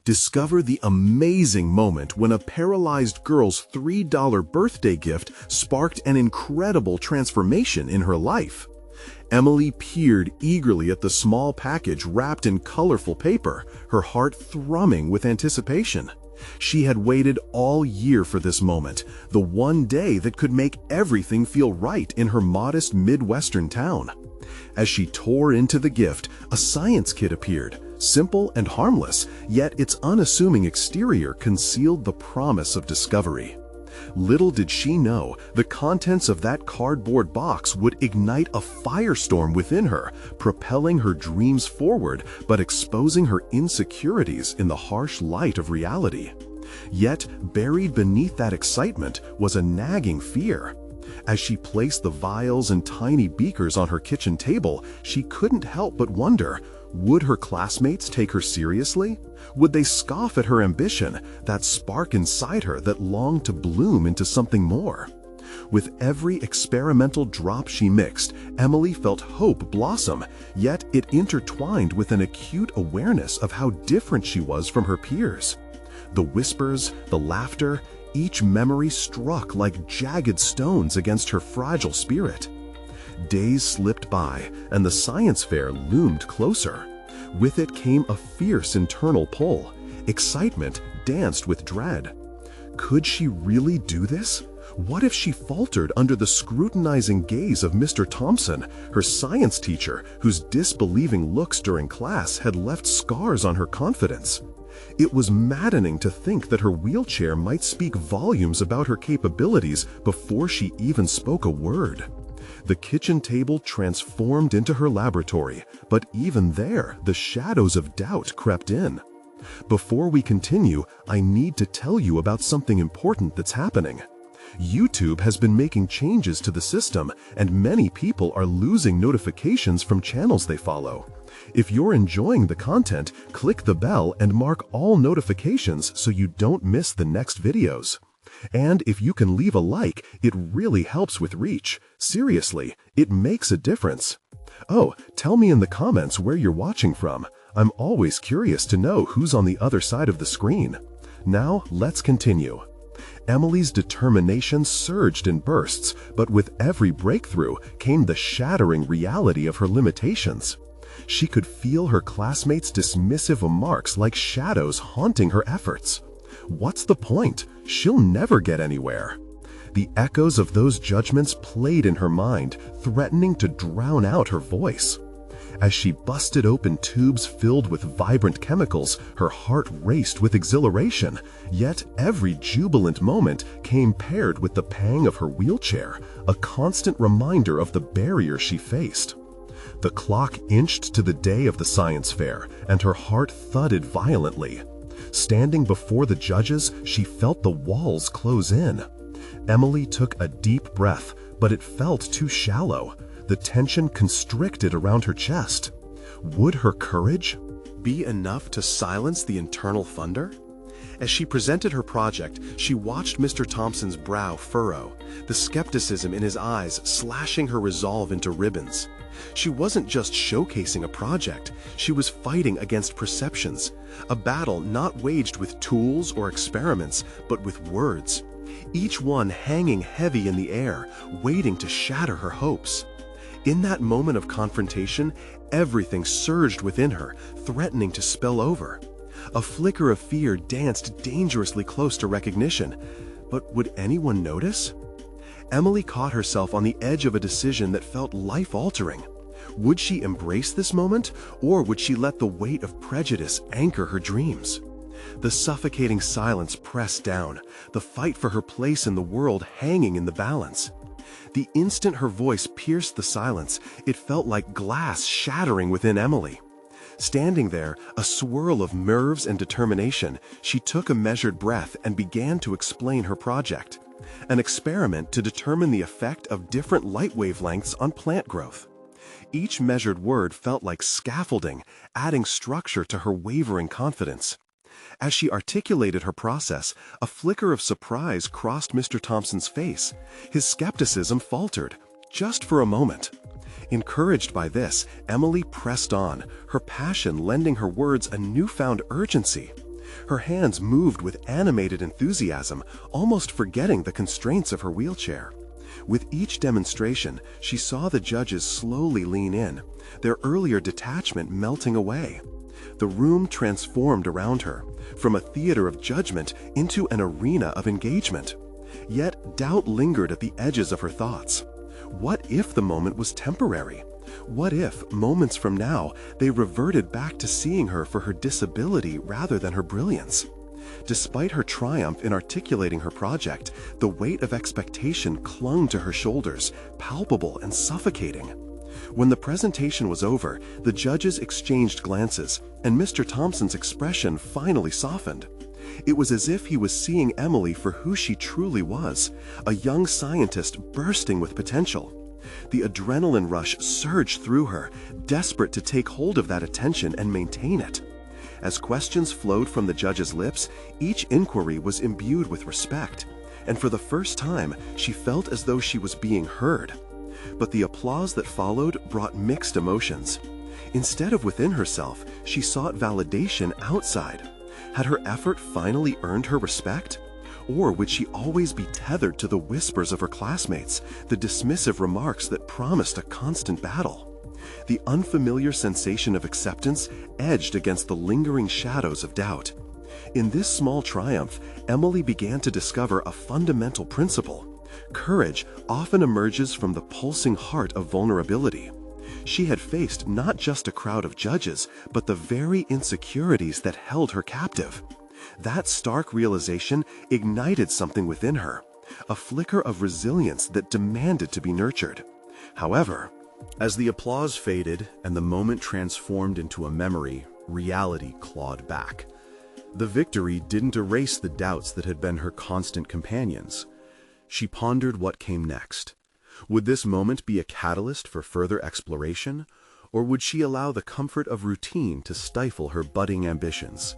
Discover the amazing moment when a paralyzed girl's $3 birthday gift sparked an incredible transformation in her life. Emily peered eagerly at the small package wrapped in colorful paper, her heart thrumming with anticipation. She had waited all year for this moment, the one day that could make everything feel right in her modest Midwestern town. As she tore into the gift, a science kit appeared, simple and harmless, yet its unassuming exterior concealed the promise of discovery. Little did she know, the contents of that cardboard box would ignite a firestorm within her, propelling her dreams forward but exposing her insecurities in the harsh light of reality. Yet, buried beneath that excitement was a nagging fear. As she placed the vials and tiny beakers on her kitchen table, she couldn't help but wonder, would her classmates take her seriously? Would they scoff at her ambition, that spark inside her that longed to bloom into something more? With every experimental drop she mixed, Emily felt hope blossom, yet it intertwined with an acute awareness of how different she was from her peers. The whispers, the laughter, each memory struck like jagged stones against her fragile spirit. Days slipped by, and the science fair loomed closer. With it came a fierce internal pull. Excitement danced with dread. Could she really do this? What if she faltered under the scrutinizing gaze of Mr. Thompson, her science teacher, whose disbelieving looks during class had left scars on her confidence? It was maddening to think that her wheelchair might speak volumes about her capabilities before she even spoke a word. The kitchen table transformed into her laboratory, but even there, the shadows of doubt crept in. Before we continue, I need to tell you about something important that's happening. YouTube has been making changes to the system, and many people are losing notifications from channels they follow. If you're enjoying the content, click the bell and mark all notifications so you don't miss the next videos. And if you can leave a like, it really helps with reach. Seriously, it makes a difference. Oh, tell me in the comments where you're watching from. I'm always curious to know who's on the other side of the screen. Now, let's continue. Emily's determination surged in bursts, but with every breakthrough came the shattering reality of her limitations. She could feel her classmates' dismissive remarks like shadows haunting her efforts. What's the point? She'll never get anywhere. The echoes of those judgments played in her mind, threatening to drown out her voice. As she busted open tubes filled with vibrant chemicals, her heart raced with exhilaration, yet every jubilant moment came paired with the pang of her wheelchair, a constant reminder of the barrier she faced. The clock inched to the day of the science fair, and her heart thudded violently. Standing before the judges, she felt the walls close in. Emily took a deep breath, but it felt too shallow. The tension constricted around her chest. Would her courage be enough to silence the internal thunder? As she presented her project, she watched Mr. Thompson's brow furrow, the skepticism in his eyes slashing her resolve into ribbons. She wasn't just showcasing a project, she was fighting against perceptions, a battle not waged with tools or experiments, but with words, each one hanging heavy in the air, waiting to shatter her hopes. In that moment of confrontation, everything surged within her, threatening to spill over. A flicker of fear danced dangerously close to recognition, but would anyone notice? Emily caught herself on the edge of a decision that felt life-altering. Would she embrace this moment, or would she let the weight of prejudice anchor her dreams? The suffocating silence pressed down, the fight for her place in the world hanging in the balance. The instant her voice pierced the silence, it felt like glass shattering within Emily. Standing there, a swirl of nerves and determination, she took a measured breath and began to explain her project. An experiment to determine the effect of different light wavelengths on plant growth. Each measured word felt like scaffolding, adding structure to her wavering confidence. As she articulated her process, a flicker of surprise crossed Mr. Thompson's face. His skepticism faltered, just for a moment. Encouraged by this, Emily pressed on, her passion lending her words a newfound urgency. Her hands moved with animated enthusiasm, almost forgetting the constraints of her wheelchair. With each demonstration, she saw the judges slowly lean in, their earlier detachment melting away. The room transformed around her, from a theater of judgment into an arena of engagement. Yet doubt lingered at the edges of her thoughts. What if the moment was temporary? What if, moments from now, they reverted back to seeing her for her disability rather than her brilliance? Despite her triumph in articulating her project, the weight of expectation clung to her shoulders, palpable and suffocating. When the presentation was over, the judges exchanged glances, and Mr. Thompson's expression finally softened. It was as if he was seeing Emily for who she truly was, a young scientist bursting with potential. The adrenaline rush surged through her, desperate to take hold of that attention and maintain it. As questions flowed from the judge's lips, each inquiry was imbued with respect, and for the first time, she felt as though she was being heard. But the applause that followed brought mixed emotions. Instead of within herself, she sought validation outside. Had her effort finally earned her respect? Or would she always be tethered to the whispers of her classmates, the dismissive remarks that promised a constant battle? The unfamiliar sensation of acceptance edged against the lingering shadows of doubt. In this small triumph, Emily began to discover a fundamental principle. Courage often emerges from the pulsing heart of vulnerability. She had faced not just a crowd of judges, but the very insecurities that held her captive. That stark realization ignited something within her, a flicker of resilience that demanded to be nurtured. However, as the applause faded and the moment transformed into a memory, reality clawed back. The victory didn't erase the doubts that had been her constant companions. She pondered what came next. Would this moment be a catalyst for further exploration, or would she allow the comfort of routine to stifle her budding ambitions?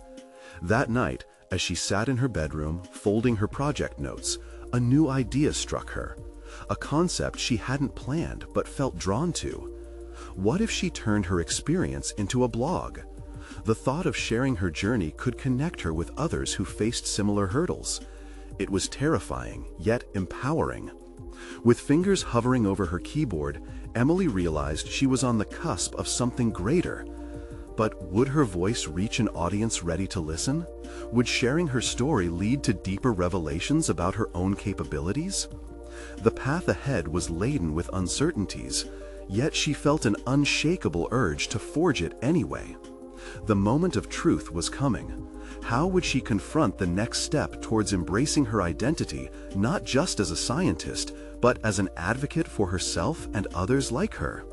That night, as she sat in her bedroom, folding her project notes, a new idea struck her. A concept she hadn't planned but felt drawn to. What if she turned her experience into a blog? The thought of sharing her journey could connect her with others who faced similar hurdles. It was terrifying, yet empowering. With fingers hovering over her keyboard, Emily realized she was on the cusp of something greater. But would her voice reach an audience ready to listen? Would sharing her story lead to deeper revelations about her own capabilities? The path ahead was laden with uncertainties, yet she felt an unshakable urge to forge it anyway. The moment of truth was coming. How would she confront the next step towards embracing her identity, not just as a scientist, but as an advocate for herself and others like her?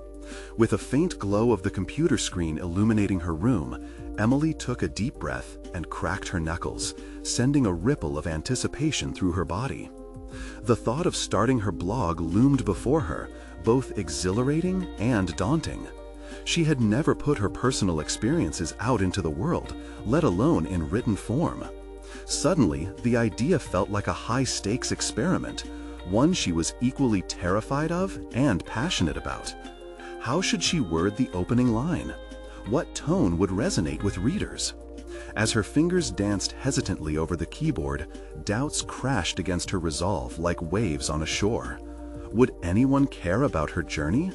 With a faint glow of the computer screen illuminating her room, Emily took a deep breath and cracked her knuckles, sending a ripple of anticipation through her body. The thought of starting her blog loomed before her, both exhilarating and daunting. She had never put her personal experiences out into the world, let alone in written form. Suddenly, the idea felt like a high-stakes experiment, one she was equally terrified of and passionate about. How should she word the opening line? What tone would resonate with readers? As her fingers danced hesitantly over the keyboard, doubts crashed against her resolve like waves on a shore. Would anyone care about her journey?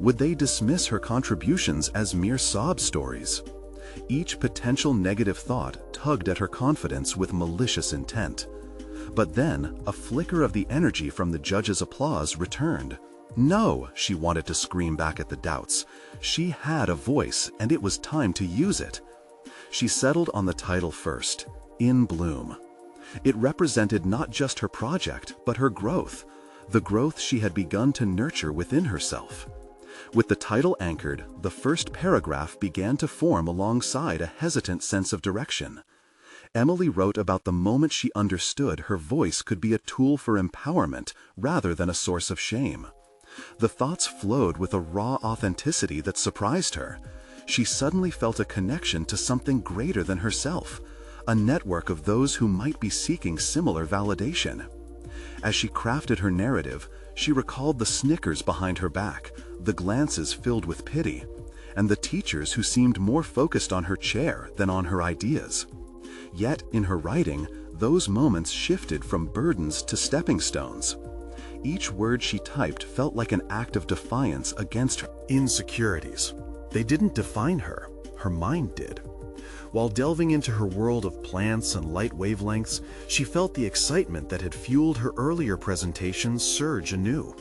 Would they dismiss her contributions as mere sob stories? Each potential negative thought tugged at her confidence with malicious intent. But then, a flicker of the energy from the judge's applause returned. No, she wanted to scream back at the doubts. She had a voice, and it was time to use it. She settled on the title first, In Bloom. It represented not just her project, but her growth, the growth she had begun to nurture within herself. With the title anchored, the first paragraph began to form alongside a hesitant sense of direction. Emily wrote about the moment she understood her voice could be a tool for empowerment rather than a source of shame. The thoughts flowed with a raw authenticity that surprised her. She suddenly felt a connection to something greater than herself, a network of those who might be seeking similar validation. As she crafted her narrative, she recalled the snickers behind her back, the glances filled with pity, and the teachers who seemed more focused on her chair than on her ideas. Yet, in her writing, those moments shifted from burdens to stepping stones. Each word she typed felt like an act of defiance against her insecurities. They didn't define her, her mind did. While delving into her world of plants and light wavelengths, she felt the excitement that had fueled her earlier presentations surge anew.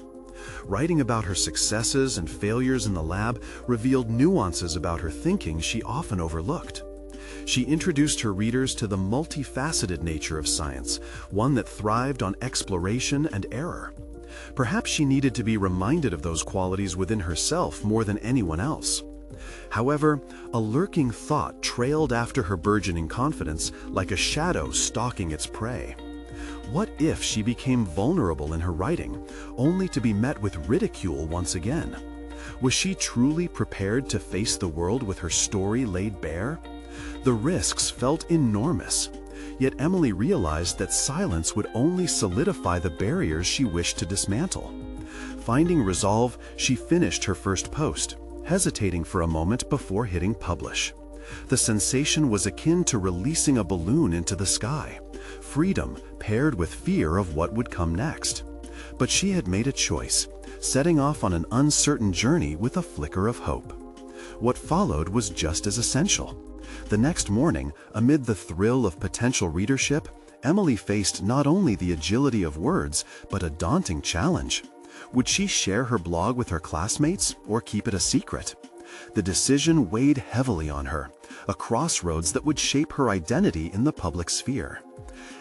Writing about her successes and failures in the lab revealed nuances about her thinking she often overlooked. She introduced her readers to the multifaceted nature of science, one that thrived on exploration and error. Perhaps she needed to be reminded of those qualities within herself more than anyone else. However, a lurking thought trailed after her burgeoning confidence like a shadow stalking its prey. What if she became vulnerable in her writing, only to be met with ridicule once again? Was she truly prepared to face the world with her story laid bare? The risks felt enormous, yet Emily realized that silence would only solidify the barriers she wished to dismantle. Finding resolve, she finished her first post, hesitating for a moment before hitting publish. The sensation was akin to releasing a balloon into the sky, freedom paired with fear of what would come next. But she had made a choice, setting off on an uncertain journey with a flicker of hope. What followed was just as essential. The next morning, amid the thrill of potential readership, Emily faced not only the agility of words, but a daunting challenge. Would she share her blog with her classmates or keep it a secret? The decision weighed heavily on her, a crossroads that would shape her identity in the public sphere.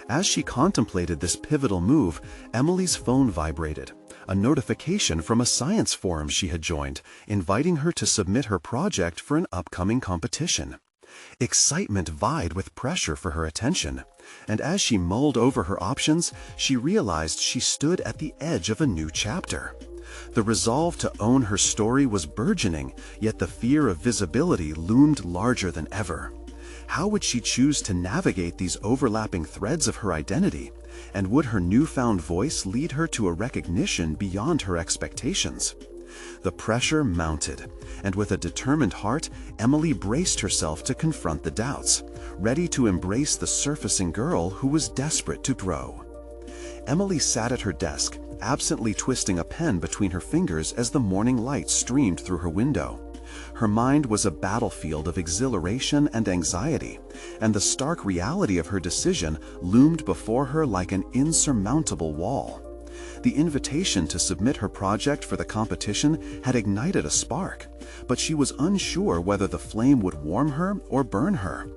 As she contemplated this pivotal move, Emily's phone vibrated, a notification from a science forum she had joined, inviting her to submit her project for an upcoming competition. Excitement vied with pressure for her attention, and as she mulled over her options, she realized she stood at the edge of a new chapter. The resolve to own her story was burgeoning, yet the fear of visibility loomed larger than ever. How would she choose to navigate these overlapping threads of her identity, and would her newfound voice lead her to a recognition beyond her expectations? The pressure mounted, and with a determined heart, Emily braced herself to confront the doubts, ready to embrace the surfacing girl who was desperate to grow. Emily sat at her desk, absently twisting a pen between her fingers as the morning light streamed through her window. Her mind was a battlefield of exhilaration and anxiety, and the stark reality of her decision loomed before her like an insurmountable wall. The invitation to submit her project for the competition had ignited a spark, but she was unsure whether the flame would warm her or burn her.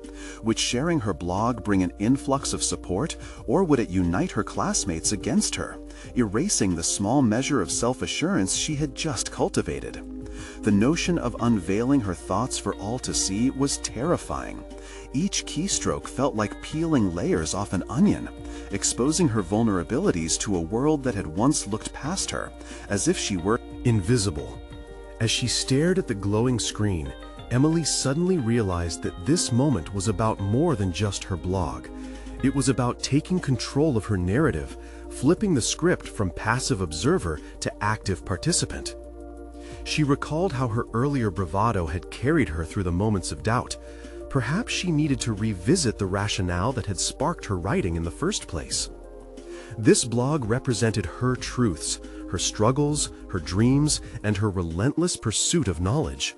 Would sharing her blog bring an influx of support, or would it unite her classmates against her, erasing the small measure of self-assurance she had just cultivated? The notion of unveiling her thoughts for all to see was terrifying. Each keystroke felt like peeling layers off an onion, exposing her vulnerabilities to a world that had once looked past her, as if she were invisible. As she stared at the glowing screen, Emily suddenly realized that this moment was about more than just her blog. It was about taking control of her narrative, flipping the script from passive observer to active participant. She recalled how her earlier bravado had carried her through the moments of doubt. Perhaps she needed to revisit the rationale that had sparked her writing in the first place. This blog represented her truths, her struggles, her dreams, and her relentless pursuit of knowledge.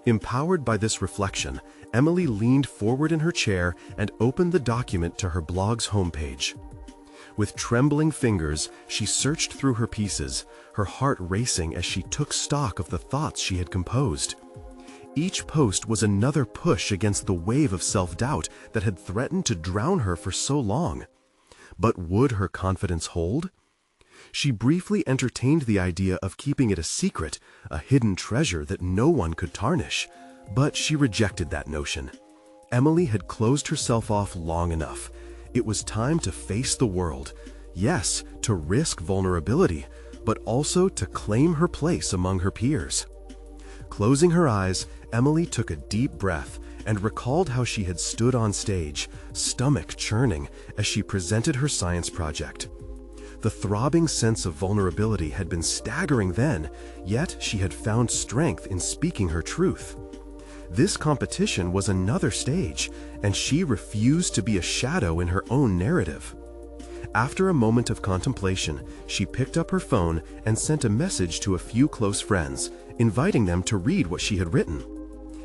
Empowered by this reflection, Emily leaned forward in her chair and opened the document to her blog's homepage. With trembling fingers, she searched through her pieces, her heart racing as she took stock of the thoughts she had composed. Each post was another push against the wave of self-doubt that had threatened to drown her for so long. But would her confidence hold? She briefly entertained the idea of keeping it a secret, a hidden treasure that no one could tarnish. But she rejected that notion. Emily had closed herself off long enough. It was time to face the world. Yes, to risk vulnerability, but also to claim her place among her peers. Closing her eyes, Emily took a deep breath and recalled how she had stood on stage, stomach churning, as she presented her science project. The throbbing sense of vulnerability had been staggering then, yet she had found strength in speaking her truth. This competition was another stage, and she refused to be a shadow in her own narrative. After a moment of contemplation, she picked up her phone and sent a message to a few close friends, inviting them to read what she had written.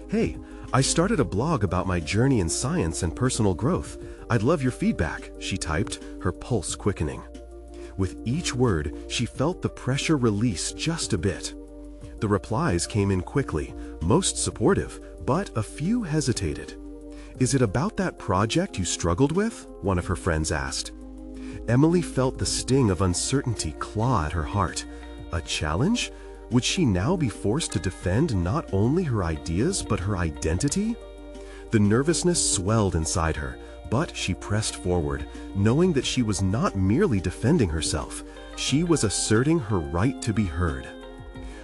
"Hey, I started a blog about my journey in science and personal growth. I'd love your feedback," she typed, her pulse quickening. With each word, she felt the pressure release just a bit. The replies came in quickly, most supportive, but a few hesitated. "Is it about that project you struggled with?" one of her friends asked. Emily felt the sting of uncertainty claw at her heart. A challenge? Would she now be forced to defend not only her ideas but her identity? The nervousness swelled inside her, but she pressed forward, knowing that she was not merely defending herself, she was asserting her right to be heard.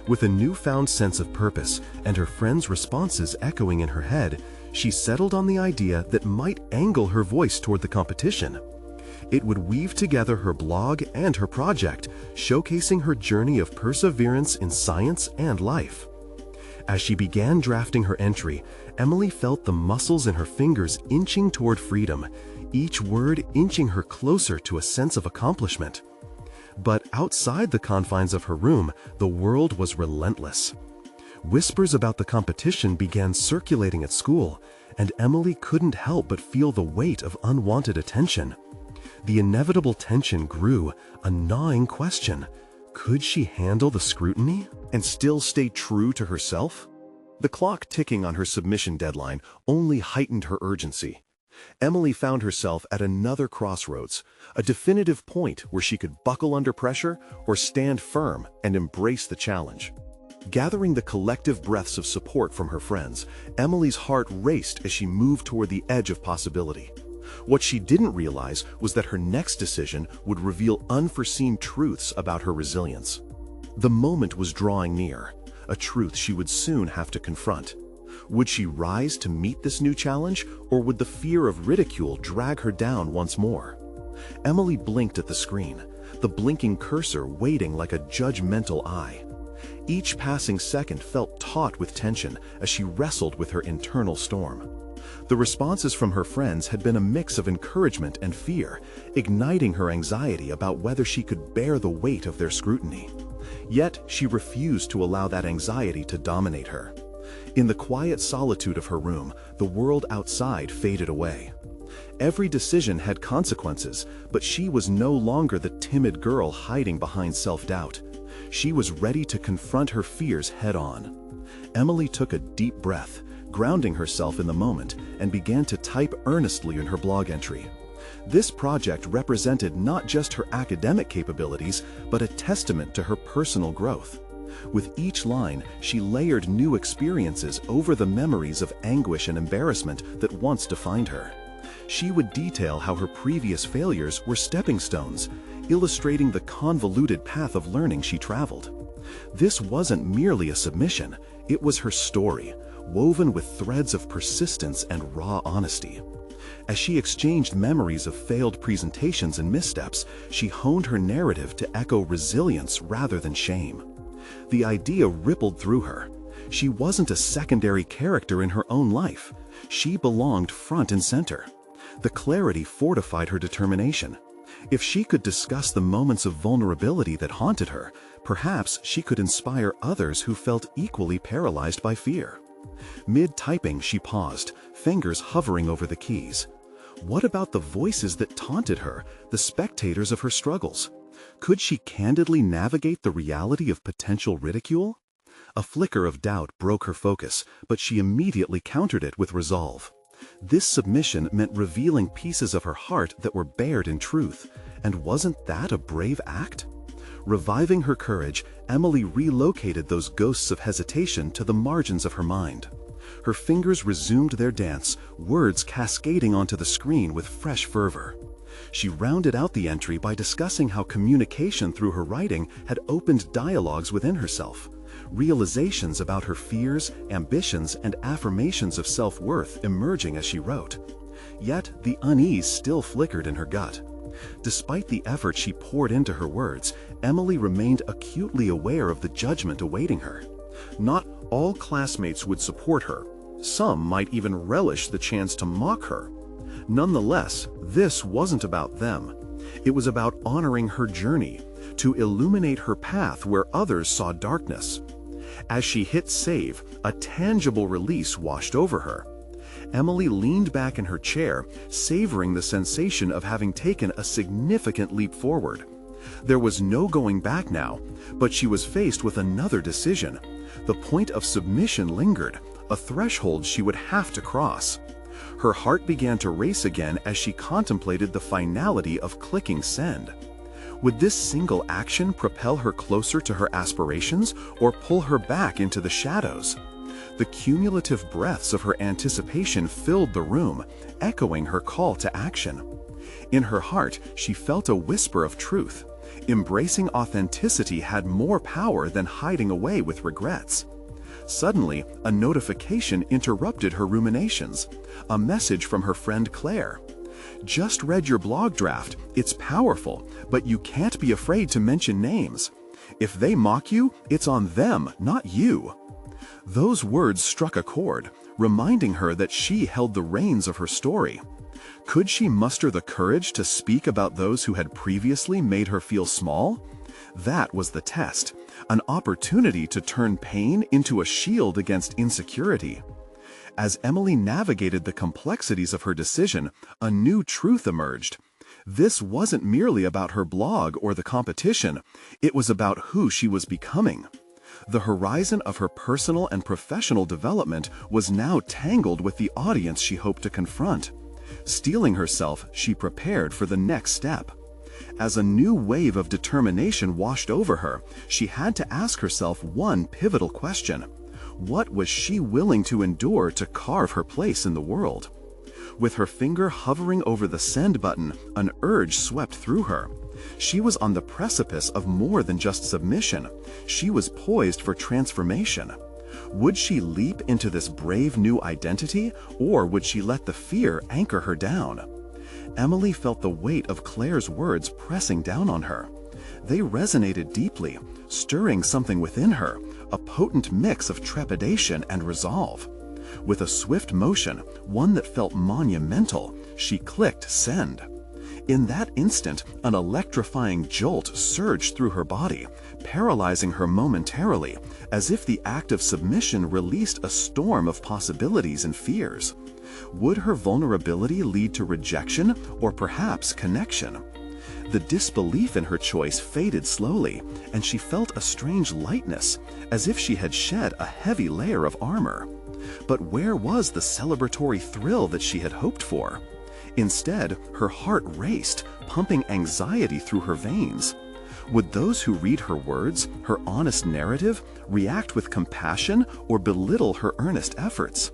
With a newfound sense of purpose and her friends' responses echoing in her head, she settled on the idea that might angle her voice toward the competition. It would weave together her blog and her project, showcasing her journey of perseverance in science and life. As she began drafting her entry, Emily felt the muscles in her fingers inching toward freedom, each word inching her closer to a sense of accomplishment. But outside the confines of her room, the world was relentless. Whispers about the competition began circulating at school, and Emily couldn't help but feel the weight of unwanted attention. The inevitable tension grew, a gnawing question. Could she handle the scrutiny and still stay true to herself? The clock ticking on her submission deadline only heightened her urgency. Emily found herself at another crossroads, a definitive point where she could buckle under pressure or stand firm and embrace the challenge. Gathering the collective breaths of support from her friends, Emily's heart raced as she moved toward the edge of possibility. What she didn't realize was that her next decision would reveal unforeseen truths about her resilience. The moment was drawing near, a truth she would soon have to confront. Would she rise to meet this new challenge, or would the fear of ridicule drag her down once more? Emily blinked at the screen, the blinking cursor waiting like a judgmental eye. Each passing second felt taut with tension as she wrestled with her internal storm. The responses from her friends had been a mix of encouragement and fear, igniting her anxiety about whether she could bear the weight of their scrutiny. Yet she refused to allow that anxiety to dominate her. In the quiet solitude of her room, the world outside faded away. Every decision had consequences, but she was no longer the timid girl hiding behind self-doubt. She was ready to confront her fears head-on. Emily took a deep breath, grounding herself in the moment, and began to type earnestly in her blog entry. This project represented not just her academic capabilities, but a testament to her personal growth. With each line, she layered new experiences over the memories of anguish and embarrassment that once defined her. She would detail how her previous failures were stepping stones, illustrating the convoluted path of learning she traveled. This wasn't merely a submission, it was her story, woven with threads of persistence and raw honesty. As she exchanged memories of failed presentations and missteps, she honed her narrative to echo resilience rather than shame. The idea rippled through her. She wasn't a secondary character in her own life. She belonged front and center. The clarity fortified her determination. If she could discuss the moments of vulnerability that haunted her, perhaps she could inspire others who felt equally paralyzed by fear. Mid-typing, she paused, fingers hovering over the keys. What about the voices that taunted her, the spectators of her struggles? Could she candidly navigate the reality of potential ridicule? A flicker of doubt broke her focus, but she immediately countered it with resolve. This submission meant revealing pieces of her heart that were bared in truth, and wasn't that a brave act? Reviving her courage, Emily relocated those ghosts of hesitation to the margins of her mind. Her fingers resumed their dance, words cascading onto the screen with fresh fervor. She rounded out the entry by discussing how communication through her writing had opened dialogues within herself, realizations about her fears, ambitions, and affirmations of self-worth emerging as she wrote. Yet the unease still flickered in her gut. Despite the effort she poured into her words, Emily remained acutely aware of the judgment awaiting her. Not all classmates would support her, Some might even relish the chance to mock her. Nonetheless, this wasn't about them. It was about honoring her journey, to illuminate her path where others saw darkness. As she hit save, a tangible release washed over her. Emily leaned back in her chair, savoring the sensation of having taken a significant leap forward. There was no going back now, but she was faced with another decision. The point of submission lingered, a threshold she would have to cross. Her heart began to race again as she contemplated the finality of clicking send. Would this single action propel her closer to her aspirations or pull her back into the shadows? The cumulative breaths of her anticipation filled the room, echoing her call to action. In her heart, she felt a whisper of truth. Embracing authenticity had more power than hiding away with regrets. Suddenly, a notification interrupted her ruminations. A message from her friend Claire. "Just read your blog draft. It's powerful, but you can't be afraid to mention names. If they mock you, it's on them, not you." Those words struck a chord, reminding her that she held the reins of her story. Could she muster the courage to speak about those who had previously made her feel small? That was the test, an opportunity to turn pain into a shield against insecurity. As Emily navigated the complexities of her decision, a new truth emerged. This wasn't merely about her blog or the competition, it was about who she was becoming. The horizon of her personal and professional development was now tangled with the audience she hoped to confront. Steeling herself, she prepared for the next step. As a new wave of determination washed over her, she had to ask herself one pivotal question. What was she willing to endure to carve her place in the world? With her finger hovering over the send button, an urge swept through her. She was on the precipice of more than just submission. She was poised for transformation. Would she leap into this brave new identity, or would she let the fear anchor her down? Emily felt the weight of Claire's words pressing down on her. They resonated deeply, stirring something within her, a potent mix of trepidation and resolve. With a swift motion, one that felt monumental, she clicked send. In that instant, an electrifying jolt surged through her body, paralyzing her momentarily, as if the act of submission released a storm of possibilities and fears. Would her vulnerability lead to rejection or perhaps connection? The disbelief in her choice faded slowly, and she felt a strange lightness, as if she had shed a heavy layer of armor. But where was the celebratory thrill that she had hoped for? Instead, her heart raced, pumping anxiety through her veins. Would those who read her words, her honest narrative, react with compassion or belittle her earnest efforts?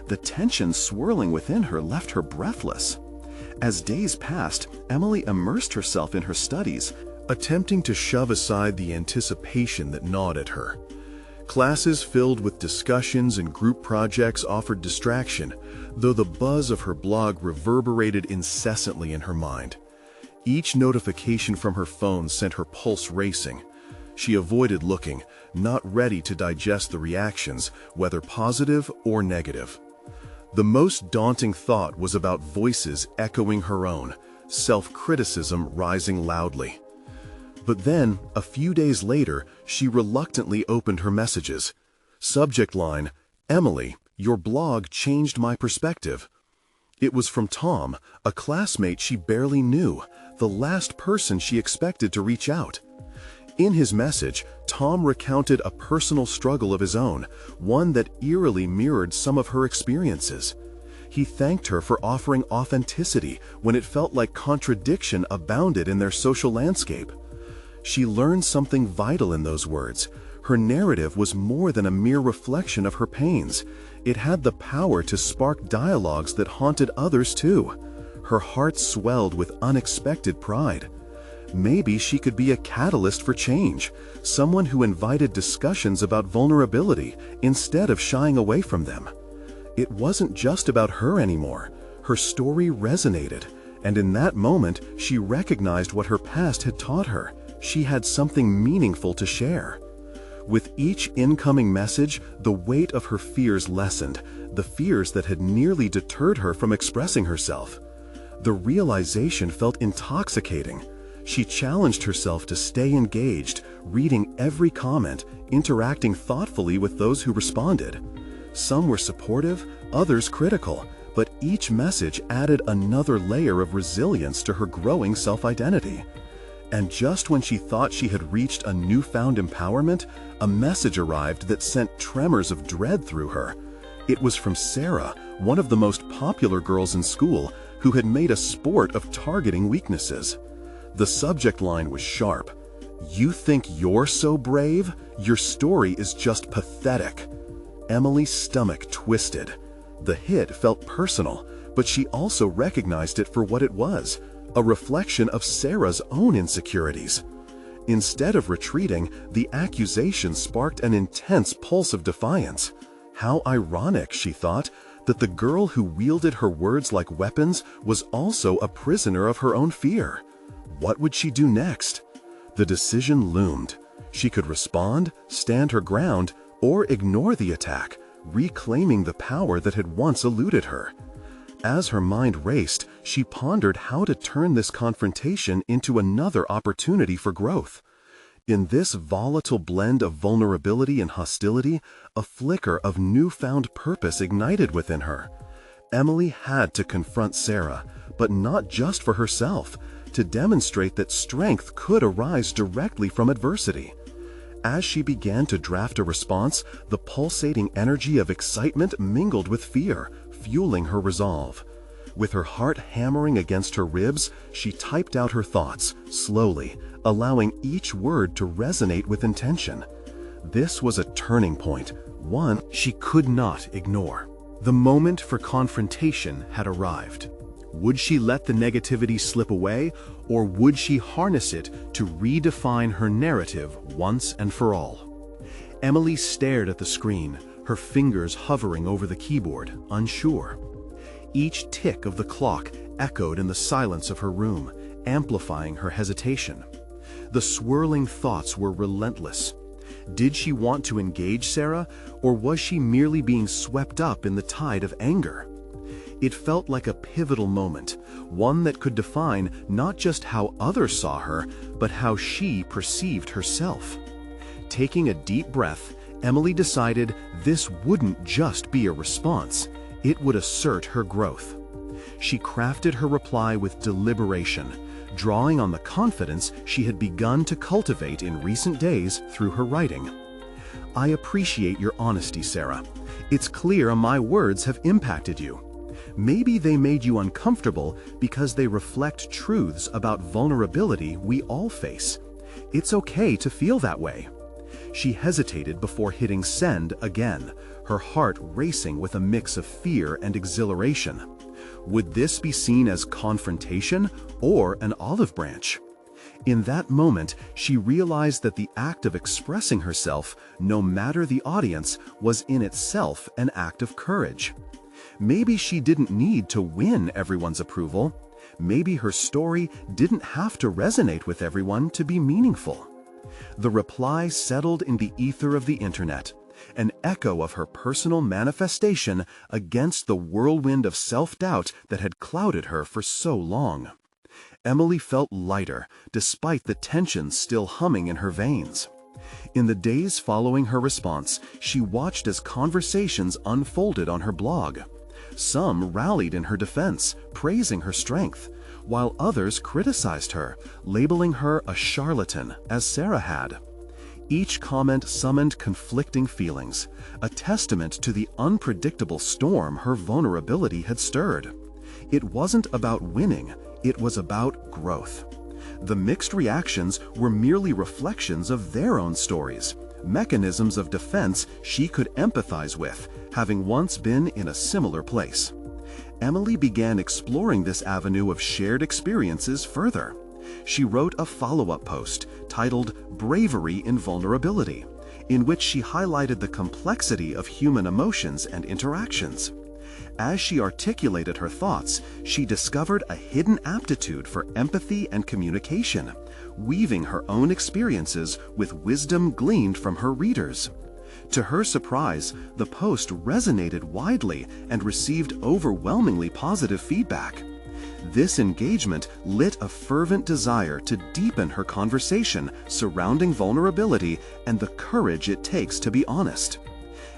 The tension swirling within her left her breathless. As days passed, Emily immersed herself in her studies, attempting to shove aside the anticipation that gnawed at her. Classes filled with discussions and group projects offered distraction, though the buzz of her blog reverberated incessantly in her mind. Each notification from her phone sent her pulse racing. She avoided looking, not ready to digest the reactions, whether positive or negative. The most daunting thought was about voices echoing her own, self-criticism rising loudly. But then, a few days later, she reluctantly opened her messages. Subject line, "Emily, your blog changed my perspective." It was from Tom, a classmate she barely knew, the last person she expected to reach out. In his message, Tom recounted a personal struggle of his own, one that eerily mirrored some of her experiences. He thanked her for offering authenticity when it felt like contradiction abounded in their social landscape. She learned something vital in those words. Her narrative was more than a mere reflection of her pains. It had the power to spark dialogues that haunted others too. Her heart swelled with unexpected pride. Maybe she could be a catalyst for change, someone who invited discussions about vulnerability instead of shying away from them. It wasn't just about her anymore. Her story resonated, and in that moment, she recognized what her past had taught her. She had something meaningful to share. With each incoming message, the weight of her fears lessened, the fears that had nearly deterred her from expressing herself. The realization felt intoxicating. She challenged herself to stay engaged, reading every comment, interacting thoughtfully with those who responded. Some were supportive, others critical, but each message added another layer of resilience to her growing self-identity. And just when she thought she had reached a newfound empowerment, a message arrived that sent tremors of dread through her. It was from Sarah, one of the most popular girls in school, who had made a sport of targeting weaknesses. The subject line was sharp. "You think you're so brave? Your story is just pathetic." Emily's stomach twisted. The hit felt personal, but she also recognized it for what it was, a reflection of Sarah's own insecurities. Instead of retreating, the accusation sparked an intense pulse of defiance. How ironic, she thought, that the girl who wielded her words like weapons was also a prisoner of her own fear. What would she do next? The decision loomed. She could respond, stand her ground, or ignore the attack, reclaiming the power that had once eluded her. As her mind raced, she pondered how to turn this confrontation into another opportunity for growth. In this volatile blend of vulnerability and hostility, a flicker of newfound purpose ignited within her. Emily had to confront Sarah, but not just for herself, to demonstrate that strength could arise directly from adversity. As she began to draft a response, the pulsating energy of excitement mingled with fear, fueling her resolve. With her heart hammering against her ribs, she typed out her thoughts, slowly, allowing each word to resonate with intention. This was a turning point, one she could not ignore. The moment for confrontation had arrived. Would she let the negativity slip away, or would she harness it to redefine her narrative once and for all? Emily stared at the screen, her fingers hovering over the keyboard, unsure. Each tick of the clock echoed in the silence of her room, amplifying her hesitation. The swirling thoughts were relentless. Did she want to engage Sarah, or was she merely being swept up in the tide of anger? It felt like a pivotal moment, one that could define not just how others saw her, but how she perceived herself. Taking a deep breath, Emily decided this wouldn't just be a response, it would assert her growth. She crafted her reply with deliberation, drawing on the confidence she had begun to cultivate in recent days through her writing. "I appreciate your honesty, Sarah. It's clear my words have impacted you. Maybe they made you uncomfortable because they reflect truths about vulnerability we all face. It's okay to feel that way." She hesitated before hitting send again, her heart racing with a mix of fear and exhilaration. Would this be seen as confrontation or an olive branch? In that moment, she realized that the act of expressing herself, no matter the audience, was in itself an act of courage. Maybe she didn't need to win everyone's approval. Maybe her story didn't have to resonate with everyone to be meaningful. The reply settled in the ether of the internet, an echo of her personal manifestation against the whirlwind of self-doubt that had clouded her for so long. Emily felt lighter, despite the tension still humming in her veins. In the days following her response, she watched as conversations unfolded on her blog. Some rallied in her defense, praising her strength, while others criticized her, labeling her a charlatan, as Sarah had. Each comment summoned conflicting feelings, a testament to the unpredictable storm her vulnerability had stirred. It wasn't about winning, it was about growth. The mixed reactions were merely reflections of their own stories, mechanisms of defense she could empathize with, having once been in a similar place. Emily began exploring this avenue of shared experiences further. She wrote a follow-up post titled "Bravery in Vulnerability," in which she highlighted the complexity of human emotions and interactions. As she articulated her thoughts, she discovered a hidden aptitude for empathy and communication, weaving her own experiences with wisdom gleaned from her readers. To her surprise, the post resonated widely and received overwhelmingly positive feedback. This engagement lit a fervent desire to deepen her conversation surrounding vulnerability and the courage it takes to be honest.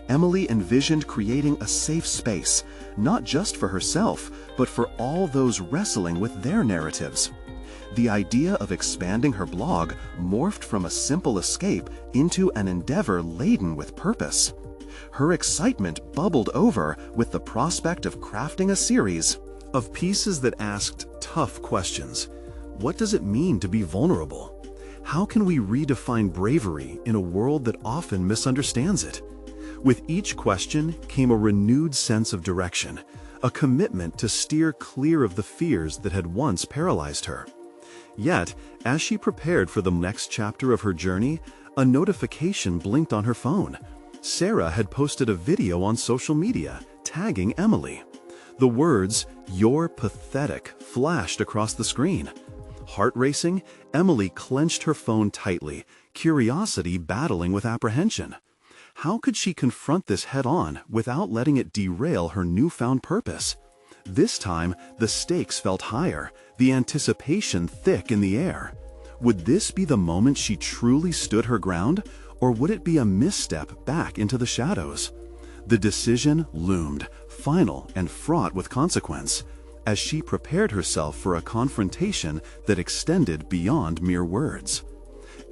Emily envisioned creating a safe space, not just for herself, but for all those wrestling with their narratives. The idea of expanding her blog morphed from a simple escape into an endeavor laden with purpose. Her excitement bubbled over with the prospect of crafting a series of pieces that asked tough questions. What does it mean to be vulnerable? How can we redefine bravery in a world that often misunderstands it? With each question came a renewed sense of direction, a commitment to steer clear of the fears that had once paralyzed her. Yet, as she prepared for the next chapter of her journey, a notification blinked on her phone. Sarah had posted a video on social media, tagging Emily. The words, "You're pathetic," flashed across the screen. Heart racing, Emily clenched her phone tightly, curiosity battling with apprehension. How could she confront this head-on without letting it derail her newfound purpose? This time, the stakes felt higher, the anticipation thick in the air. Would this be the moment she truly stood her ground, or would it be a misstep back into the shadows? The decision loomed, final and fraught with consequence, as she prepared herself for a confrontation that extended beyond mere words.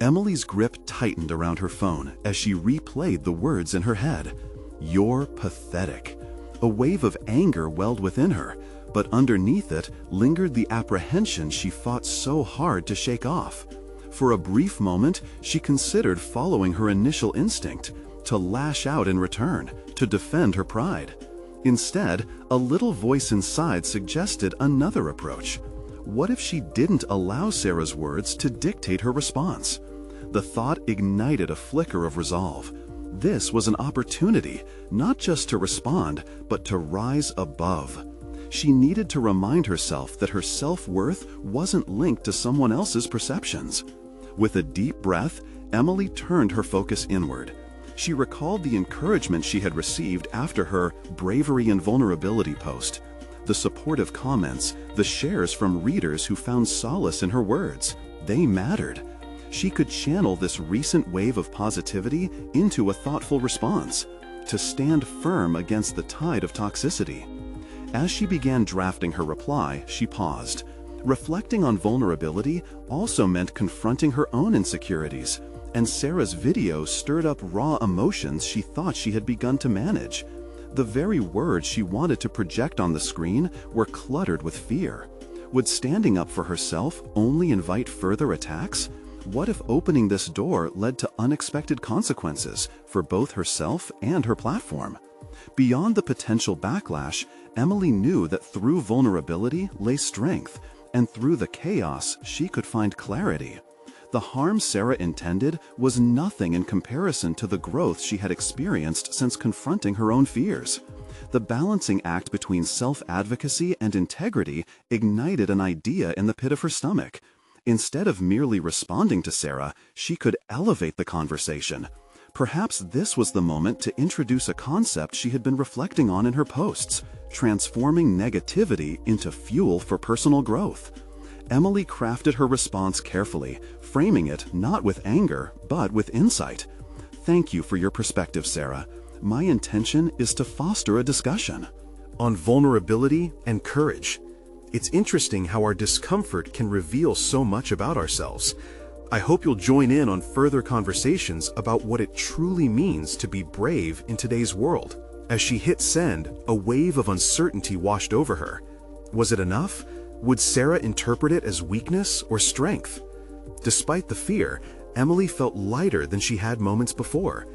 Emily's grip tightened around her phone as she replayed the words in her head. "You're pathetic." A wave of anger welled within her, but underneath it lingered the apprehension she fought so hard to shake off. For a brief moment, she considered following her initial instinct, to lash out in return, to defend her pride. Instead, a little voice inside suggested another approach. What if she didn't allow Sarah's words to dictate her response? The thought ignited a flicker of resolve. This was an opportunity, not just to respond, but to rise above. She needed to remind herself that her self-worth wasn't linked to someone else's perceptions. With a deep breath, Emily turned her focus inward. She recalled the encouragement she had received after her bravery and vulnerability post, the supportive comments, the shares from readers who found solace in her words. They mattered. She could channel this recent wave of positivity into a thoughtful response, to stand firm against the tide of toxicity. As she began drafting her reply, she paused. Reflecting on vulnerability also meant confronting her own insecurities, and Sarah's video stirred up raw emotions she thought she had begun to manage. The very words she wanted to project on the screen were cluttered with fear. Would standing up for herself only invite further attacks? What if opening this door led to unexpected consequences for both herself and her platform? Beyond the potential backlash, Emily knew that through vulnerability lay strength, and through the chaos she could find clarity. The harm Sarah intended was nothing in comparison to the growth she had experienced since confronting her own fears. The balancing act between self-advocacy and integrity ignited an idea in the pit of her stomach. Instead of merely responding to Sarah, she could elevate the conversation. Perhaps this was the moment to introduce a concept she had been reflecting on in her posts, transforming negativity into fuel for personal growth. Emily crafted her response carefully, framing it not with anger, but with insight. "Thank you for your perspective, Sarah. My intention is to foster a discussion on vulnerability and courage. It's interesting how our discomfort can reveal so much about ourselves. I hope you'll join in on further conversations about what it truly means to be brave in today's world." As she hit send, a wave of uncertainty washed over her. Was it enough? Would Sarah interpret it as weakness or strength? Despite the fear, Emily felt lighter than she had moments before.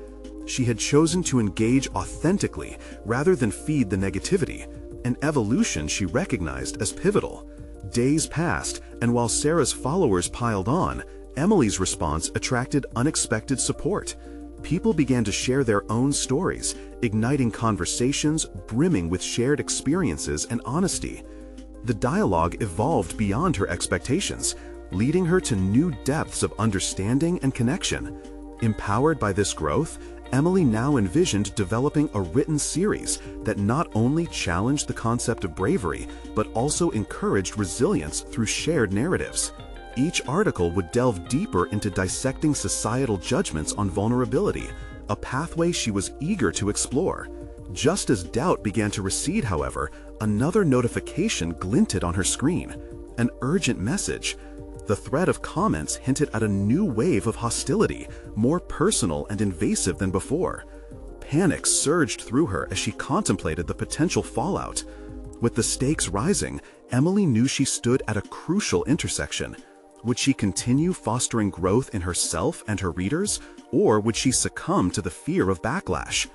She had chosen to engage authentically rather than feed the negativity, an evolution she recognized as pivotal. Days passed, and while Sarah's followers piled on, Emily's response attracted unexpected support. People began to share their own stories, igniting conversations brimming with shared experiences and honesty. The dialogue evolved beyond her expectations, leading her to new depths of understanding and connection. Empowered by this growth, Emily now envisioned developing a written series that not only challenged the concept of bravery, but also encouraged resilience through shared narratives. Each article would delve deeper into dissecting societal judgments on vulnerability, a pathway she was eager to explore. Just as doubt began to recede, however, another notification glinted on her screen, an urgent message. The thread of comments hinted at a new wave of hostility, more personal and invasive than before. Panic surged through her as she contemplated the potential fallout. With the stakes rising, Emily knew she stood at a crucial intersection. Would she continue fostering growth in herself and her readers, or would she succumb to the fear of backlash?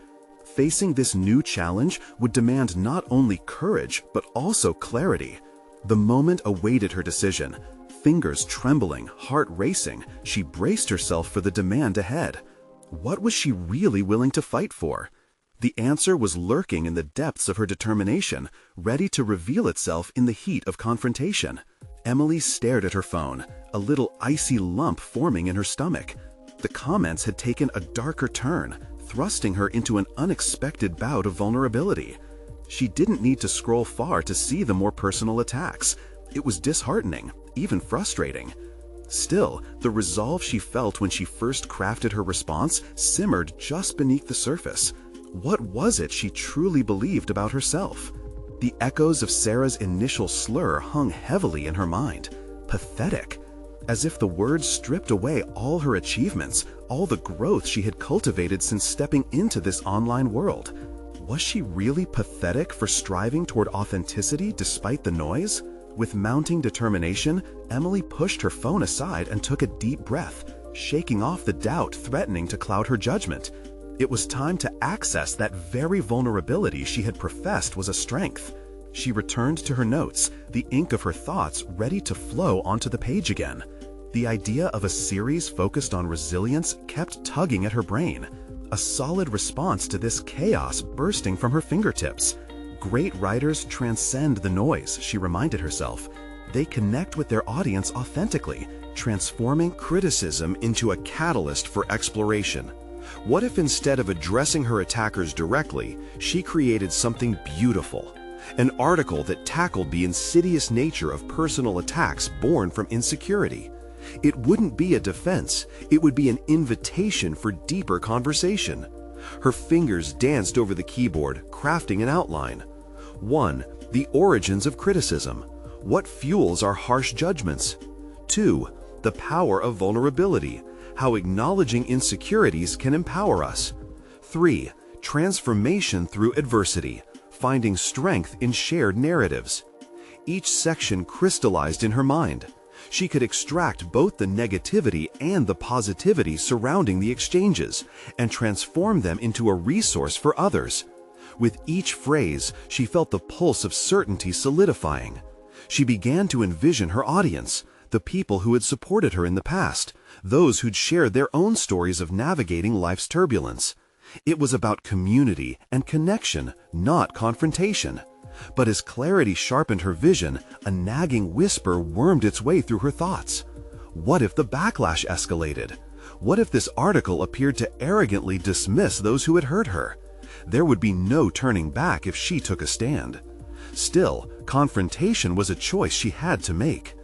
Facing this new challenge would demand not only courage, but also clarity. The moment awaited her decision. Fingers trembling, heart racing, she braced herself for the demand ahead. What was she really willing to fight for? The answer was lurking in the depths of her determination, ready to reveal itself in the heat of confrontation. Emily stared at her phone, a little icy lump forming in her stomach. The comments had taken a darker turn, thrusting her into an unexpected bout of vulnerability. She didn't need to scroll far to see the more personal attacks. It was disheartening, even frustrating. Still, the resolve she felt when she first crafted her response simmered just beneath the surface. What was it she truly believed about herself? The echoes of Sarah's initial slur hung heavily in her mind. Pathetic. As if the words stripped away all her achievements, all the growth she had cultivated since stepping into this online world. Was she really pathetic for striving toward authenticity despite the noise? With mounting determination, Emily pushed her phone aside and took a deep breath, shaking off the doubt threatening to cloud her judgment. It was time to access that very vulnerability she had professed was a strength. She returned to her notes, the ink of her thoughts ready to flow onto the page again. The idea of a series focused on resilience kept tugging at her brain, a solid response to this chaos bursting from her fingertips. Great writers transcend the noise, she reminded herself. They connect with their audience authentically, transforming criticism into a catalyst for exploration. What if instead of addressing her attackers directly, she created something beautiful? An article that tackled the insidious nature of personal attacks born from insecurity. It wouldn't be a defense, it would be an invitation for deeper conversation. Her fingers danced over the keyboard, crafting an outline. 1. The origins of criticism. What fuels our harsh judgments? 2. The power of vulnerability. How acknowledging insecurities can empower us. 3. Transformation through adversity. Finding strength in shared narratives. Each section crystallized in her mind. She could extract both the negativity and the positivity surrounding the exchanges and transform them into a resource for others. With each phrase, she felt the pulse of certainty solidifying. She began to envision her audience, the people who had supported her in the past, those who'd shared their own stories of navigating life's turbulence. It was about community and connection, not confrontation. But as clarity sharpened her vision, a nagging whisper wormed its way through her thoughts. What if the backlash escalated? What if this article appeared to arrogantly dismiss those who had hurt her? There would be no turning back if she took a stand. Still, confrontation was a choice she had to make.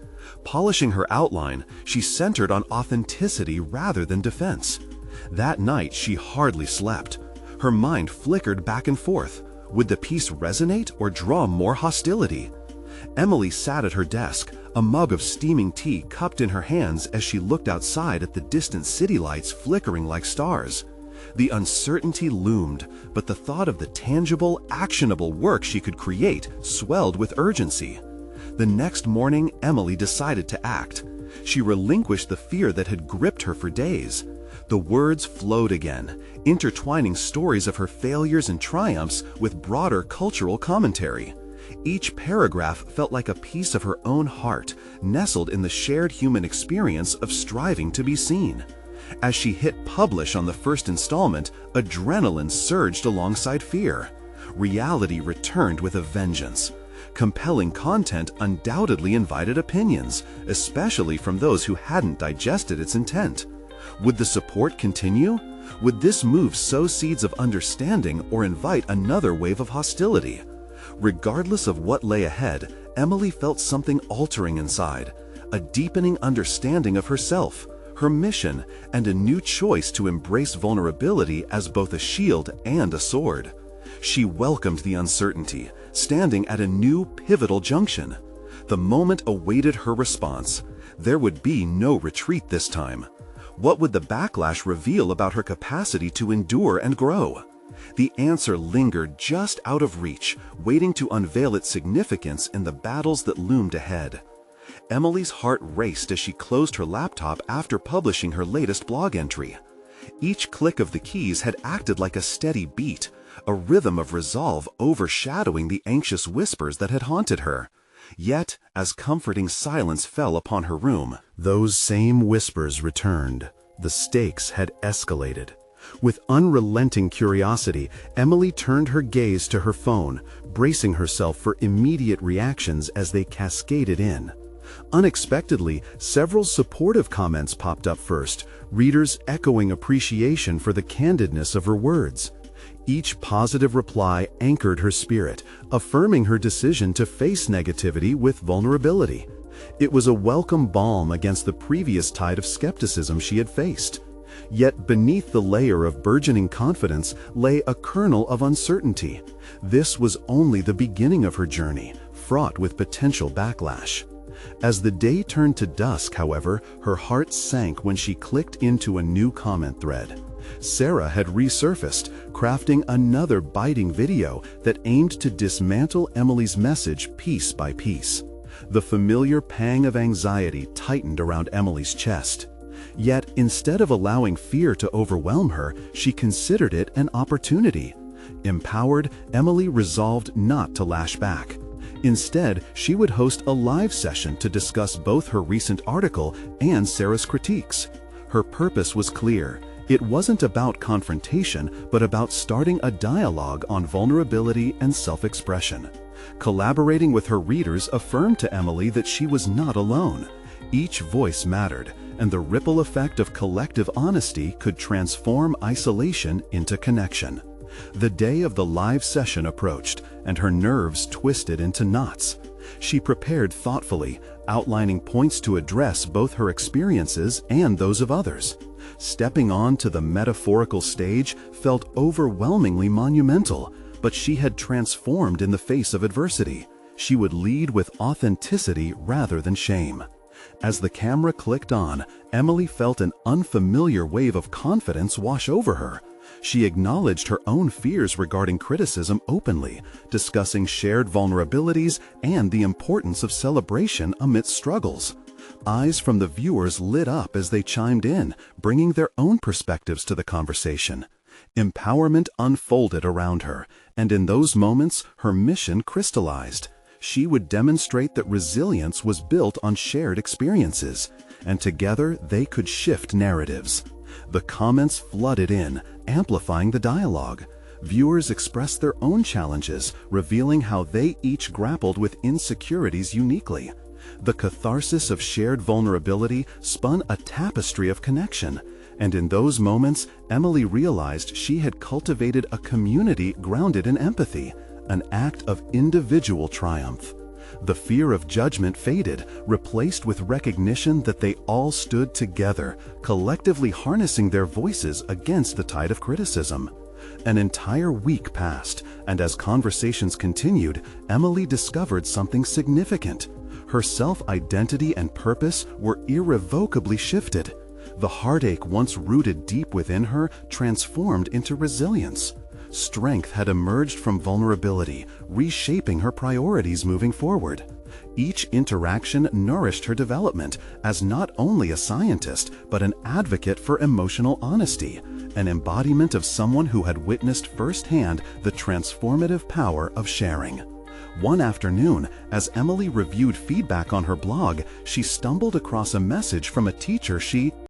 Polishing her outline, she centered on authenticity rather than defense. That night, she hardly slept. Her mind flickered back and forth. Would the piece resonate or draw more hostility? Emily sat at her desk, a mug of steaming tea cupped in her hands as she looked outside at the distant city lights flickering like stars. The uncertainty loomed, but the thought of the tangible, actionable work she could create swelled with urgency. The next morning, Emily decided to act. She relinquished the fear that had gripped her for days. The words flowed again, intertwining stories of her failures and triumphs with broader cultural commentary. Each paragraph felt like a piece of her own heart, nestled in the shared human experience of striving to be seen. As she hit publish on the first installment, adrenaline surged alongside fear. Reality returned with a vengeance. Compelling content undoubtedly invited opinions, especially from those who hadn't digested its intent. Would the support continue? Would this move sow seeds of understanding or invite another wave of hostility? Regardless of what lay ahead, Emily felt something altering inside, a deepening understanding of herself, her mission, and a new choice to embrace vulnerability as both a shield and a sword. She welcomed the uncertainty, standing at a new pivotal junction. The moment awaited her response. There would be no retreat this time. What would the backlash reveal about her capacity to endure and grow? The answer lingered just out of reach, waiting to unveil its significance in the battles that loomed ahead. Emily's heart raced as she closed her laptop after publishing her latest blog entry. Each click of the keys had acted like a steady beat, a rhythm of resolve overshadowing the anxious whispers that had haunted her. Yet, as comforting silence fell upon her room, those same whispers returned. The stakes had escalated. With unrelenting curiosity, Emily turned her gaze to her phone, bracing herself for immediate reactions as they cascaded in. Unexpectedly, several supportive comments popped up first, readers echoing appreciation for the candidness of her words. Each positive reply anchored her spirit, affirming her decision to face negativity with vulnerability. It was a welcome balm against the previous tide of skepticism she had faced. Yet beneath the layer of burgeoning confidence lay a kernel of uncertainty. This was only the beginning of her journey, fraught with potential backlash. As the day turned to dusk, however, her heart sank when she clicked into a new comment thread. Sarah had resurfaced, crafting another biting video that aimed to dismantle Emily's message piece by piece. The familiar pang of anxiety tightened around Emily's chest. Yet, instead of allowing fear to overwhelm her, she considered it an opportunity. Empowered, Emily resolved not to lash back. Instead, she would host a live session to discuss both her recent article and Sarah's critiques. Her purpose was clear. It wasn't about confrontation, but about starting a dialogue on vulnerability and self-expression. Collaborating with her readers affirmed to Emily that she was not alone. Each voice mattered, and the ripple effect of collective honesty could transform isolation into connection. The day of the live session approached, and her nerves twisted into knots. She prepared thoughtfully, outlining points to address both her experiences and those of others. Stepping onto the metaphorical stage felt overwhelmingly monumental, but she had transformed in the face of adversity. She would lead with authenticity rather than shame. As the camera clicked on, Emily felt an unfamiliar wave of confidence wash over her. She acknowledged her own fears regarding criticism openly, discussing shared vulnerabilities and the importance of celebration amidst struggles. Eyes from the viewers lit up as they chimed in, bringing their own perspectives to the conversation. Empowerment unfolded around her, and in those moments, her mission crystallized. She would demonstrate that resilience was built on shared experiences, and together they could shift narratives. The comments flooded in, amplifying the dialogue. Viewers expressed their own challenges, revealing how they each grappled with insecurities uniquely. The catharsis of shared vulnerability spun a tapestry of connection, and in those moments, Emily realized she had cultivated a community grounded in empathy, an act of individual triumph. The fear of judgment faded, replaced with recognition that they all stood together, collectively harnessing their voices against the tide of criticism. An entire week passed, and as conversations continued, Emily discovered something significant. Her self-identity and purpose were irrevocably shifted. The heartache once rooted deep within her transformed into resilience. Strength had emerged from vulnerability, reshaping her priorities moving forward. Each interaction nourished her development as not only a scientist, but an advocate for emotional honesty, an embodiment of someone who had witnessed firsthand the transformative power of sharing. One afternoon, as Emily reviewed feedback on her blog, she stumbled across a message from a teacher she